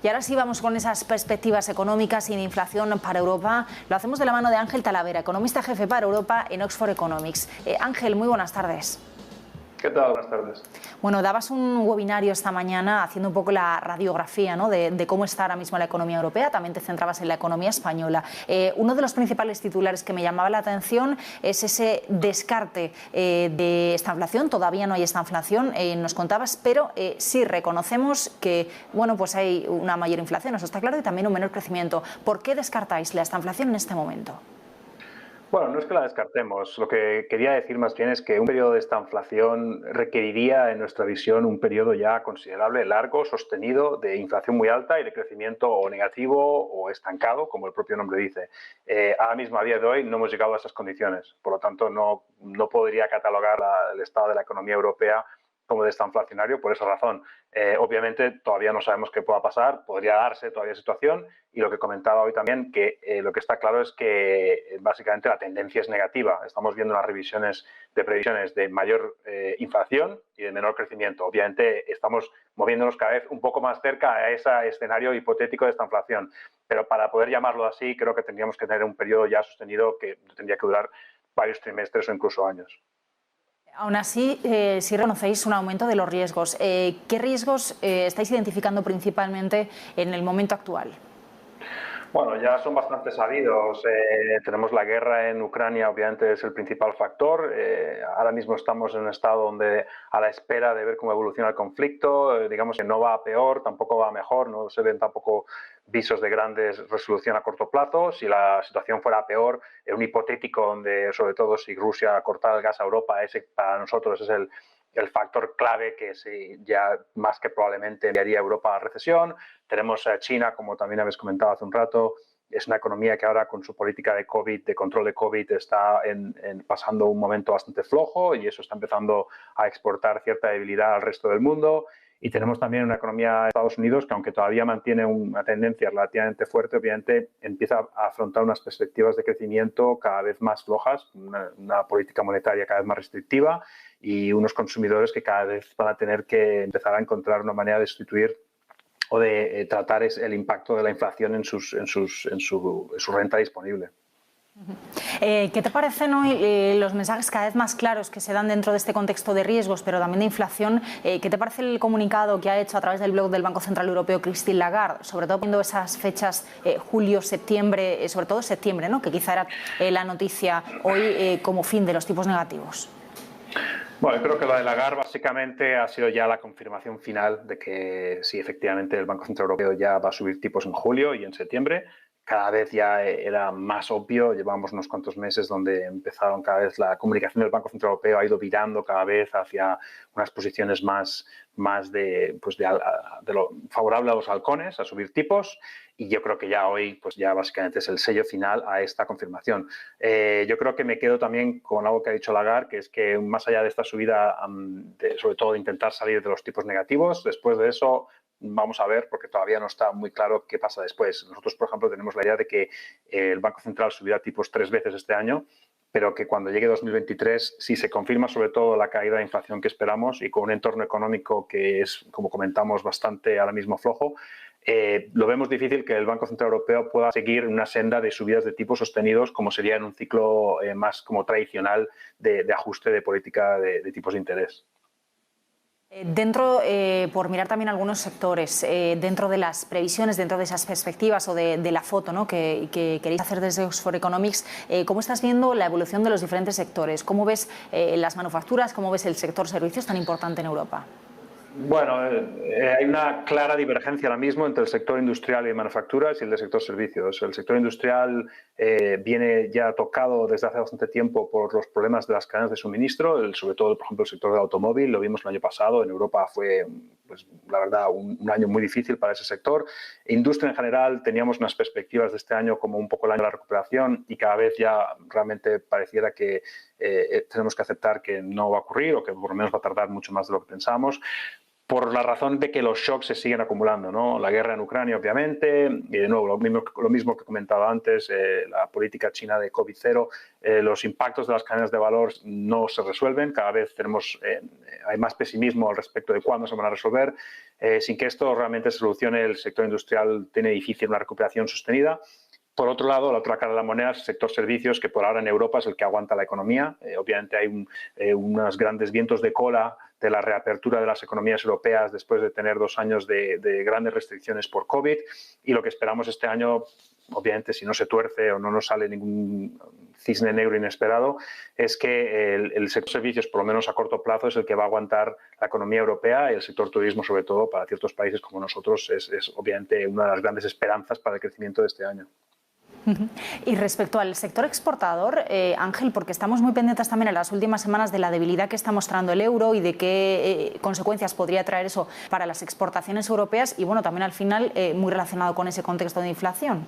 Y ahora sí vamos con esas perspectivas económicas y de inflación para Europa. Lo hacemos de la mano de Ángel Talavera, economista jefe para Europa en Oxford Economics. Ángel, muy buenas tardes. ¿Qué tal? Buenas tardes. Bueno, dabas un webinario esta mañana haciendo un poco la radiografía, ¿no?, de cómo está ahora mismo la economía europea. También te centrabas en la economía española. Uno de los principales titulares que me llamaba la atención es ese descarte de esta inflación. Todavía no hay esta inflación, nos contabas, pero sí reconocemos que, bueno, pues hay una mayor inflación, eso está claro, y también un menor crecimiento. ¿Por qué descartáis esta inflación en este momento? Bueno, no es que la descartemos. Lo que quería decir más bien es que un periodo de esta inflación requeriría, en nuestra visión, un periodo ya considerable, largo, sostenido, de inflación muy alta y de crecimiento o negativo o estancado, como el propio nombre dice. Ahora mismo, a día de hoy, no hemos llegado a esas condiciones. Por lo tanto, no podría catalogar el estado de la economía europea como desinflacionario por esa razón. Obviamente todavía no sabemos qué pueda pasar, podría darse todavía situación, y lo que comentaba hoy también, que lo que está claro es que básicamente la tendencia es negativa. Estamos viendo unas revisiones de previsiones de mayor inflación y de menor crecimiento. Obviamente estamos moviéndonos cada vez un poco más cerca a ese escenario hipotético de esta inflación, pero para poder llamarlo así creo que tendríamos que tener un periodo ya sostenido que tendría que durar varios trimestres o incluso años. Aún así, sí reconocéis un aumento de los riesgos. ¿Qué riesgos estáis identificando principalmente en el momento actual? Bueno, ya son bastante sabidos. Tenemos la guerra en Ucrania, obviamente es el principal factor. Ahora mismo estamos en un estado donde a la espera de ver cómo evoluciona el conflicto. Digamos que no va a peor, tampoco va a mejor, no se ven tampoco visos de grandes resolución a corto plazo. Si la situación fuera peor, en un hipotético donde, sobre todo si Rusia cortara el gas a Europa, ese para nosotros es el factor clave que ya más que probablemente enviaría a Europa a la recesión. Tenemos a China, como también habéis comentado hace un rato, es una economía que ahora con su política de COVID, de control de COVID, está pasando un momento bastante flojo y eso está empezando a exportar cierta debilidad al resto del mundo. Y tenemos también una economía de Estados Unidos que, aunque todavía mantiene una tendencia relativamente fuerte, obviamente empieza a afrontar unas perspectivas de crecimiento cada vez más flojas, una política monetaria cada vez más restrictiva y unos consumidores que cada vez van a tener que empezar a encontrar una manera de sustituir o de tratar el impacto de la inflación en su renta disponible. ¿Qué te parecen hoy los mensajes cada vez más claros que se dan dentro de este contexto de riesgos, pero también de inflación? ¿Qué te parece el comunicado que ha hecho a través del blog del Banco Central Europeo Christine Lagarde, sobre todo viendo esas fechas julio, septiembre, sobre todo septiembre, ¿no?, que quizá era la noticia hoy como fin de los tipos negativos? Bueno, yo creo que lo de Lagarde básicamente ha sido ya la confirmación final de que sí, efectivamente, el Banco Central Europeo ya va a subir tipos en julio y en septiembre. Cada vez ya era más obvio, llevamos unos cuantos meses donde empezaron cada vez la comunicación del Banco Central Europeo ha ido virando cada vez hacia unas posiciones más de lo favorable a los halcones, a subir tipos, y yo creo que ya hoy pues ya básicamente es el sello final a esta confirmación. Yo creo que me quedo también con algo que ha dicho Lagarde, que es que más allá de esta subida, sobre todo de intentar salir de los tipos negativos, después de eso vamos a ver, porque todavía no está muy claro qué pasa después. Nosotros, por ejemplo, tenemos la idea de que el Banco Central subirá tipos 3 veces este año, pero que cuando llegue 2023, si se confirma sobre todo la caída de inflación que esperamos y con un entorno económico que es, como comentamos, bastante ahora mismo flojo, lo vemos difícil que el Banco Central Europeo pueda seguir una senda de subidas de tipos sostenidos como sería en un ciclo más como tradicional de ajuste de política de tipos de interés. Dentro, por mirar también algunos sectores, dentro de las previsiones, dentro de esas perspectivas o de la foto, ¿no?, que queréis hacer desde Oxford Economics, ¿cómo estás viendo la evolución de los diferentes sectores? ¿Cómo ves las manufacturas? ¿Cómo ves el sector servicios tan importante en Europa? Bueno, hay una clara divergencia ahora mismo entre el sector industrial y de manufacturas y el del sector servicios. El sector industrial viene ya tocado desde hace bastante tiempo por los problemas de las cadenas de suministro, sobre todo, por ejemplo, el sector del automóvil. Lo vimos el año pasado. En Europa fue, pues, la verdad, un año muy difícil para ese sector. Industria en general, teníamos unas perspectivas de este año como un poco el año de la recuperación y cada vez ya realmente pareciera que tenemos que aceptar que no va a ocurrir o que por lo menos va a tardar mucho más de lo que pensamos. por la razón de que los shocks se siguen acumulando, ¿no? La guerra en Ucrania, obviamente, y de nuevo, lo mismo que comentaba antes, la política china de COVID-0, los impactos de las cadenas de valor no se resuelven, cada vez hay más pesimismo al respecto de cuándo se van a resolver. Sin que esto realmente se solucione, el sector industrial tiene difícil una recuperación sostenida. Por otro lado, la otra cara de la moneda es el sector servicios, que por ahora en Europa es el que aguanta la economía. Obviamente hay unos grandes vientos de cola de la reapertura de las economías europeas después de tener 2 años de grandes restricciones por COVID, y lo que esperamos este año, obviamente si no se tuerce o no nos sale ningún cisne negro inesperado, es que el sector servicios, por lo menos a corto plazo, es el que va a aguantar la economía europea, y el sector turismo, sobre todo para ciertos países como nosotros, es obviamente una de las grandes esperanzas para el crecimiento de este año. Y respecto al sector exportador, Ángel, porque estamos muy pendientes también en las últimas semanas de la debilidad que está mostrando el euro y de qué consecuencias podría traer eso para las exportaciones europeas, y bueno, también al final muy relacionado con ese contexto de inflación.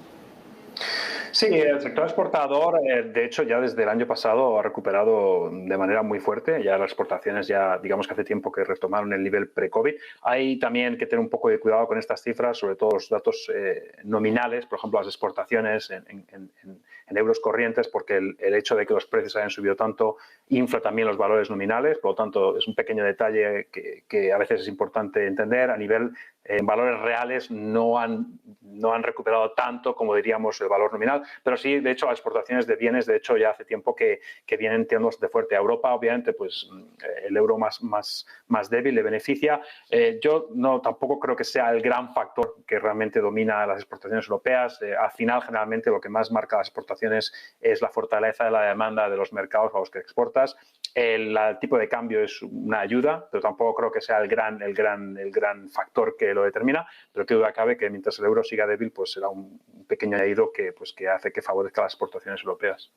Sí, el sector exportador, de hecho, ya desde el año pasado ha recuperado de manera muy fuerte. Ya las exportaciones, ya digamos que hace tiempo que retomaron el nivel pre-COVID. Hay también que tener un poco de cuidado con estas cifras, sobre todo los datos nominales, por ejemplo, las exportaciones en euros corrientes, porque el hecho de que los precios hayan subido tanto infla también los valores nominales. Por lo tanto, es un pequeño detalle que a veces es importante entender. A nivel en valores reales no han recuperado tanto como diríamos el valor nominal, pero sí, de hecho, las exportaciones de bienes, de hecho, ya hace tiempo que vienen tirando de fuerte. A Europa, obviamente, pues el euro más débil le beneficia. Yo tampoco creo que sea el gran factor que realmente domina las exportaciones europeas. Al final, generalmente, lo que más marca las exportaciones es la fortaleza de la demanda de los mercados a los que exportas. El tipo de cambio es una ayuda, pero tampoco creo que sea el gran factor que lo determina, pero qué duda cabe que mientras el euro siga débil, pues será un pequeño añadido que hace que favorezca las exportaciones europeas.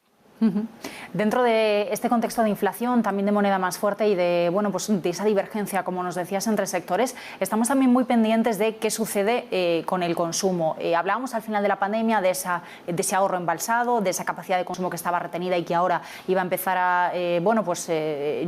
Dentro de este contexto de inflación, también de moneda más fuerte y de, de esa divergencia, como nos decías, entre sectores, estamos también muy pendientes de qué sucede con el consumo. Hablábamos al final de la pandemia de ese ahorro embalsado, de esa capacidad de consumo que estaba retenida y que ahora iba a empezar a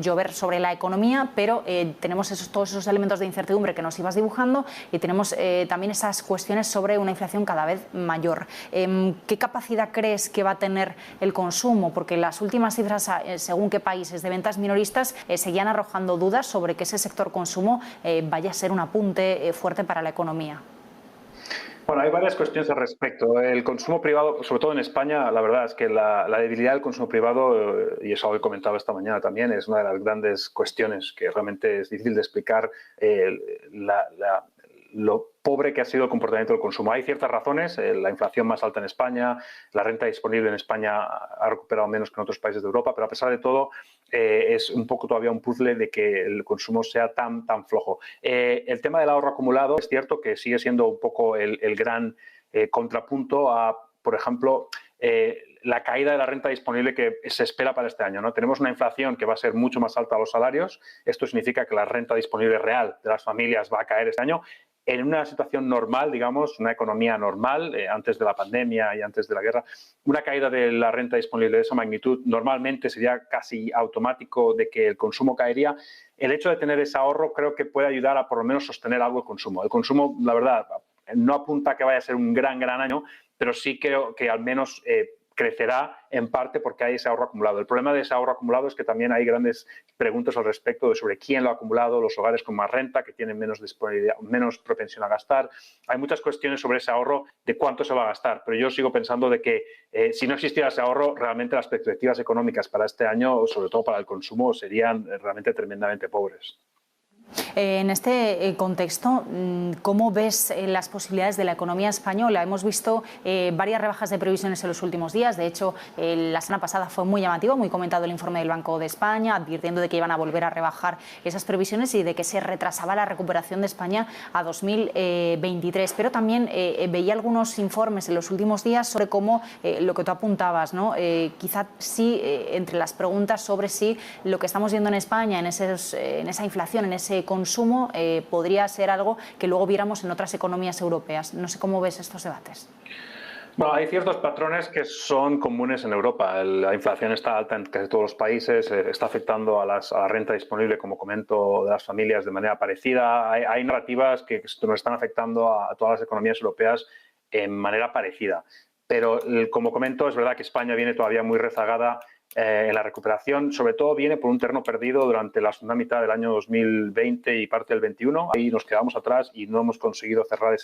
llover sobre la economía, pero tenemos todos esos elementos de incertidumbre que nos ibas dibujando, y tenemos también esas cuestiones sobre una inflación cada vez mayor. ¿Qué capacidad crees que va a tener el consumo? Porque las últimas cifras, según qué países, de ventas minoristas, seguían arrojando dudas sobre que ese sector consumo vaya a ser un apunte fuerte para la economía. Bueno, hay varias cuestiones al respecto. El consumo privado, sobre todo en España, la verdad es que la debilidad del consumo privado, y eso lo he comentado esta mañana también, es una de las grandes cuestiones que realmente es difícil de explicar, lo pobre que ha sido el comportamiento del consumo. Hay ciertas razones, la inflación más alta en España, la renta disponible en España ha recuperado menos que en otros países de Europa, pero a pesar de todo es un poco todavía un puzzle de que el consumo sea tan flojo. El tema del ahorro acumulado es cierto que sigue siendo un poco el gran contrapunto a, por ejemplo, la caída de la renta disponible que se espera para este año, ¿no? Tenemos una inflación que va a ser mucho más alta a los salarios. Esto significa que la renta disponible real de las familias va a caer este año. En una situación normal, digamos, una economía normal, antes de la pandemia y antes de la guerra, una caída de la renta disponible de esa magnitud normalmente sería casi automático de que el consumo caería. El hecho de tener ese ahorro creo que puede ayudar a por lo menos sostener algo el consumo. El consumo, la verdad, no apunta a que vaya a ser un gran año, pero sí creo que al menos crecerá en parte porque hay ese ahorro acumulado. El problema de ese ahorro acumulado es que también hay grandes preguntas al respecto sobre quién lo ha acumulado, los hogares con más renta, que tienen menos disponibilidad, menos propensión a gastar. Hay muchas cuestiones sobre ese ahorro, de cuánto se va a gastar, pero yo sigo pensando de que si no existiera ese ahorro, realmente las perspectivas económicas para este año, sobre todo para el consumo, serían realmente tremendamente pobres. En este contexto, ¿cómo ves las posibilidades de la economía española? Hemos visto varias rebajas de previsiones en los últimos días. De hecho, la semana pasada fue muy llamativo, muy comentado el informe del Banco de España, advirtiendo de que iban a volver a rebajar esas previsiones y de que se retrasaba la recuperación de España a 2023. Pero también veía algunos informes en los últimos días sobre cómo lo que tú apuntabas, ¿no? Quizá sí, entre las preguntas sobre si lo que estamos viendo en España, en esa inflación, en ese consumo, podría ser algo que luego viéramos en otras economías europeas. No sé cómo ves estos debates. Bueno, hay ciertos patrones que son comunes en Europa. La inflación está alta en casi todos los países, está afectando a la renta disponible, como comento, de las familias de manera parecida. Hay narrativas que nos están afectando a todas las economías europeas en manera parecida. Pero, como comento, es verdad que España viene todavía muy rezagada en la recuperación. Sobre todo viene por un terreno perdido durante la segunda mitad del año 2020 y parte del 21. Ahí nos quedamos atrás y no hemos conseguido cerrar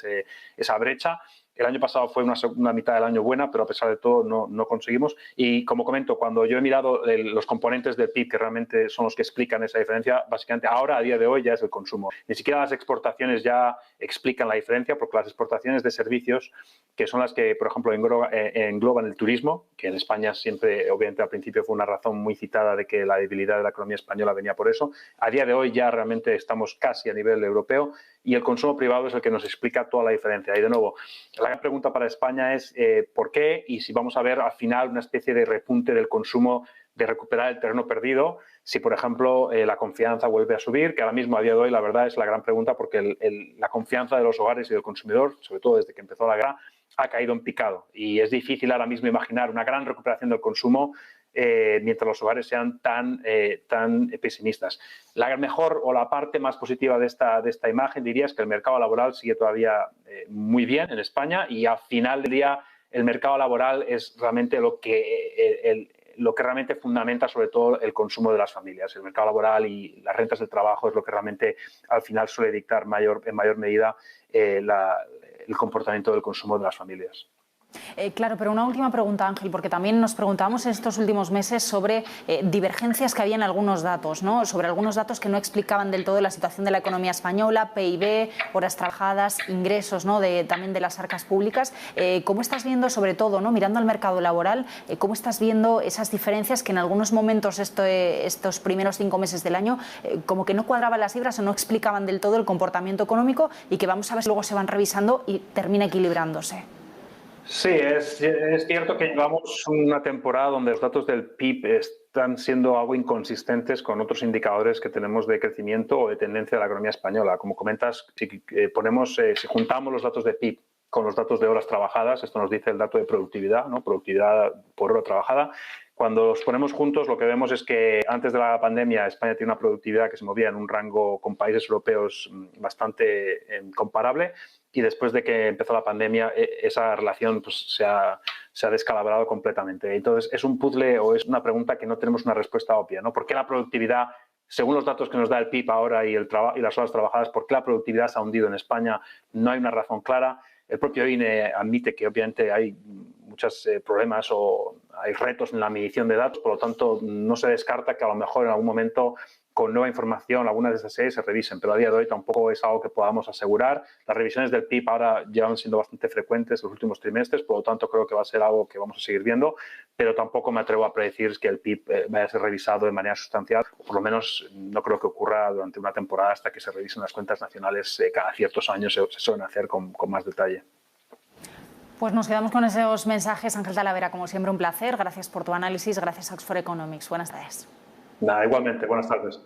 esa brecha. El año pasado fue una segunda mitad del año buena, pero a pesar de todo no conseguimos. Y como comento, cuando yo he mirado los componentes del PIB que realmente son los que explican esa diferencia, básicamente ahora, a día de hoy, ya es el consumo. Ni siquiera las exportaciones ya explican la diferencia, porque las exportaciones de servicios, que son las que, por ejemplo, engloban el turismo, que en España siempre, obviamente, al principio fue una razón muy citada de que la debilidad de la economía española venía por eso. A día de hoy ya realmente estamos casi a nivel europeo y el consumo privado es el que nos explica toda la diferencia. Y de nuevo, la gran pregunta para España es ¿por qué? Y si vamos a ver al final una especie de repunte del consumo, de recuperar el terreno perdido, si por ejemplo la confianza vuelve a subir, que ahora mismo a día de hoy la verdad es la gran pregunta, porque la confianza de los hogares y del consumidor, sobre todo desde que empezó la guerra, ha caído en picado. Y es difícil ahora mismo imaginar una gran recuperación del consumo mientras los hogares sean tan pesimistas. La mejor o la parte más positiva de esta imagen, diría, es que el mercado laboral sigue todavía muy bien en España y al final del día el mercado laboral es realmente lo que realmente fundamenta sobre todo el consumo de las familias. El mercado laboral y las rentas del trabajo es lo que realmente al final suele dictar en mayor medida el comportamiento del consumo de las familias. Claro, pero una última pregunta, Ángel, porque también nos preguntábamos en estos últimos meses sobre divergencias que había en algunos datos, ¿no? Sobre algunos datos que no explicaban del todo la situación de la economía española, PIB, horas trabajadas, ingresos, ¿no? También de las arcas públicas. ¿Cómo estás viendo, sobre todo, ¿no? Mirando al mercado laboral, cómo estás viendo esas diferencias que en algunos momentos estos primeros 5 meses del año como que no cuadraban las cifras o no explicaban del todo el comportamiento económico y que vamos a ver si luego se van revisando y termina equilibrándose? Sí, es cierto que llevamos una temporada donde los datos del PIB están siendo algo inconsistentes con otros indicadores que tenemos de crecimiento o de tendencia de la economía española. Como comentas, si juntamos los datos de PIB con los datos de horas trabajadas, esto nos dice el dato de productividad, ¿no? Productividad por hora trabajada. Cuando los ponemos juntos, lo que vemos es que antes de la pandemia España tiene una productividad que se movía en un rango con países europeos bastante comparable, y después de que empezó la pandemia esa relación pues, se ha descalabrado completamente. Entonces es un puzzle o es una pregunta que no tenemos una respuesta obvia, ¿no? ¿Por qué la productividad, según los datos que nos da el PIB ahora y las horas trabajadas, por qué la productividad se ha hundido en España? No hay una razón clara. El propio INE admite que obviamente hay muchos problemas o hay retos en la medición de datos, por lo tanto no se descarta que a lo mejor en algún momento con nueva información algunas de esas series se revisen, pero a día de hoy tampoco es algo que podamos asegurar. Las revisiones del PIB ahora llevan siendo bastante frecuentes los últimos trimestres, por lo tanto creo que va a ser algo que vamos a seguir viendo, pero tampoco me atrevo a predecir que el PIB vaya a ser revisado de manera sustancial, o por lo menos no creo que ocurra durante una temporada hasta que se revisen las cuentas nacionales. Cada ciertos años se suelen hacer con más detalle. Pues nos quedamos con esos mensajes. Ángel Talavera, como siempre, un placer. Gracias por tu análisis. Gracias a Oxford Economics. Buenas tardes. Nada, igualmente. Buenas tardes.